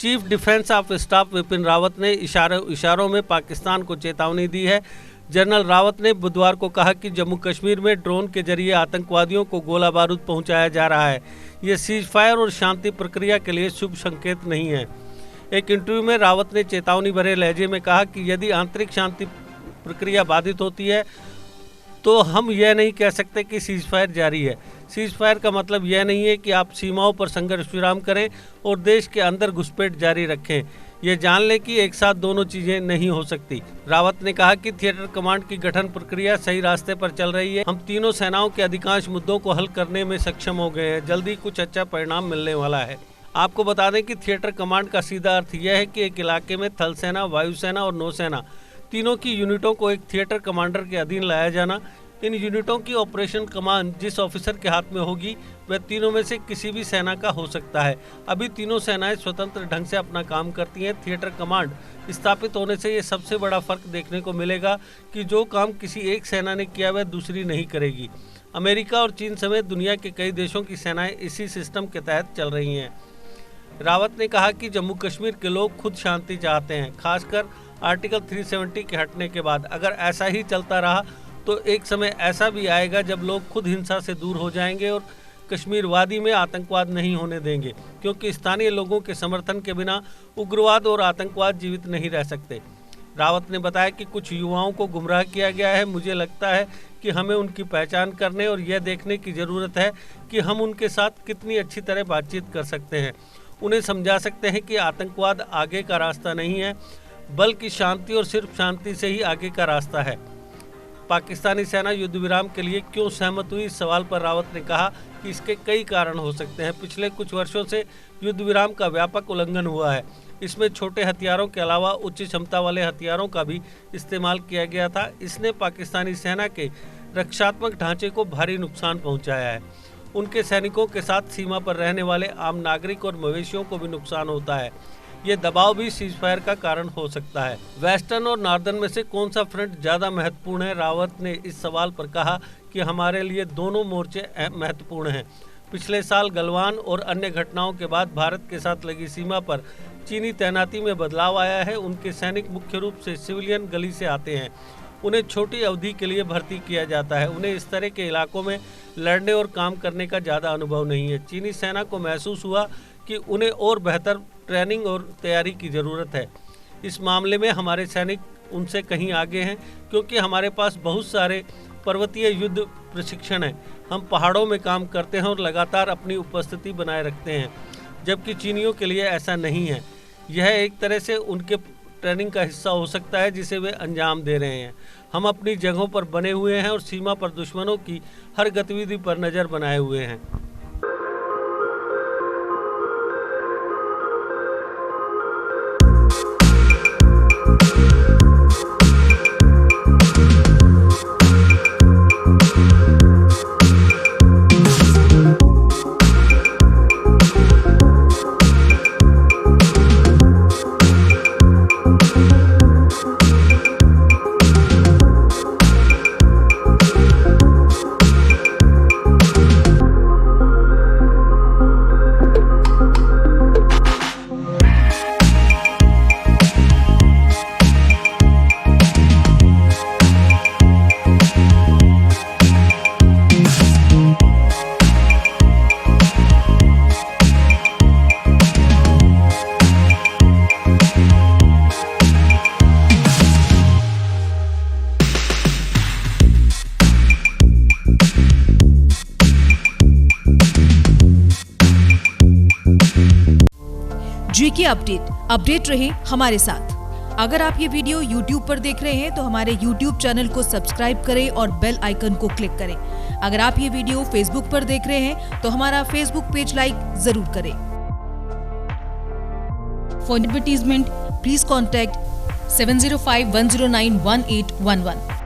Chief defence of staff Vipin Rawat ने इशारों में पाकिस्तान को चेतावनी दी है। जनरल रावत ने बुधवार को कहा कि जम्मू कश्मीर में ड्रोन के जरिए आतंकवादियों को गोला बारूद पहुंचाया जा रहा है। ये सीज फायर और शांति प्रक्रिया के लिए शुभ संकेत नहीं है। एक इंटरव्यू में रावत ने चेतावनी भरे लहजे में कहा कि यदि आंतरिक शांति प्रक्रिया बाधित होती है तो हम यह नहीं कह सकते कि सीज फायर जारी है। सीज फायर का मतलब यह नहीं है कि आप सीमाओं पर संघर्ष विराम करें और देश के अंदर घुसपैठ जारी रखें। ये जान लें कि एक साथ दोनों चीजें नहीं हो सकती। रावत ने कहा कि थिएटर कमांड की गठन प्रक्रिया सही रास्ते पर चल रही है। हम तीनों सेनाओं के अधिकांश मुद्दों को हल करने में सक्षम हो गए हैं। जल्दी कुछ अच्छा परिणाम मिलने वाला है। आपको बता दें कि थिएटर कमांड का सीधा अर्थ यह है कि एक इलाके में थल सेना, वायुसेना और नौसेना तीनों की यूनिटों को एक थिएटर कमांडर के अधीन लाया जाना। इन यूनिटों की ऑपरेशन कमांड जिस ऑफिसर के हाथ में होगी वह तीनों में से किसी भी सेना का हो सकता है। अभी तीनों सेनाएं स्वतंत्र ढंग से अपना काम करती हैं। थिएटर कमांड स्थापित होने से ये सबसे बड़ा फर्क देखने को मिलेगा कि जो काम किसी एक सेना ने किया वह दूसरी नहीं करेगी। अमेरिका और चीन समेत दुनिया के कई देशों की सेनाएं इसी सिस्टम के तहत चल रही हैं। रावत ने कहा कि जम्मू कश्मीर के लोग खुद शांति चाहते हैं, खासकर आर्टिकल 370 के हटने के बाद। अगर ऐसा ही चलता रहा तो एक समय ऐसा भी आएगा जब लोग खुद हिंसा से दूर हो जाएंगे और कश्मीर वादी में आतंकवाद नहीं होने देंगे, क्योंकि स्थानीय लोगों के समर्थन के बिना उग्रवाद और आतंकवाद जीवित नहीं रह सकते। रावत ने बताया कि कुछ युवाओं को गुमराह किया गया है। मुझे लगता है कि हमें उनकी पहचान करने और यह देखने की ज़रूरत है कि हम उनके साथ कितनी अच्छी तरह बातचीत कर सकते हैं। उन्हें समझा सकते हैं कि आतंकवाद आगे का रास्ता नहीं है, बल्कि शांति और सिर्फ शांति से ही आगे का रास्ता है। पाकिस्तानी सेना युद्ध विराम के लिए क्यों सहमत हुई, इस सवाल पर रावत ने कहा कि इसके कई कारण हो सकते हैं। पिछले कुछ वर्षों से युद्ध विराम का व्यापक उल्लंघन हुआ है। इसमें छोटे हथियारों के अलावा उच्च क्षमता वाले हथियारों का भी इस्तेमाल किया गया था। इसने पाकिस्तानी सेना के रक्षात्मक ढांचे को भारी नुकसान पहुंचाया है। उनके सैनिकों के साथ सीमा पर रहने वाले आम नागरिक और मवेशियों को भी नुकसान होता है। ये दबाव भी सीज फायर का कारण हो सकता है। वेस्टर्न और नॉर्दर्न में से कौन सा फ्रंट ज़्यादा महत्वपूर्ण है? रावत ने इस सवाल पर कहा कि हमारे लिए दोनों मोर्चे महत्वपूर्ण हैं। पिछले साल गलवान और अन्य घटनाओं के बाद भारत के साथ लगी सीमा पर चीनी तैनाती में बदलाव आया है। उनके सैनिक मुख्य रूप से सिविलियन गली से आते हैं। उन्हें छोटी अवधि के लिए भर्ती किया जाता है। उन्हें इस तरह के इलाकों में लड़ने और काम करने का ज़्यादा अनुभव नहीं है। चीनी सेना को महसूस हुआ कि उन्हें और बेहतर ट्रेनिंग और तैयारी की ज़रूरत है। इस मामले में हमारे सैनिक उनसे कहीं आगे हैं, क्योंकि हमारे पास बहुत सारे पर्वतीय युद्ध प्रशिक्षण हैं। हम पहाड़ों में काम करते हैं और लगातार अपनी उपस्थिति बनाए रखते हैं, जबकि चीनियों के लिए ऐसा नहीं है। यह एक तरह से उनके ट्रेनिंग का हिस्सा हो सकता है जिसे वे अंजाम दे रहे हैं। हम अपनी जगहों पर बने हुए हैं और सीमा पर दुश्मनों की हर गतिविधि पर नज़र बनाए हुए हैं। जीके अपडेट रहे हमारे साथ। अगर आप ये वीडियो YouTube पर देख रहे हैं तो हमारे YouTube चैनल को सब्सक्राइब करें और बेल आइकन को क्लिक करें। अगर आप ये वीडियो Facebook पर देख रहे हैं तो हमारा Facebook पेज लाइक जरूर करें। For advertisement please contact 705-109-1811।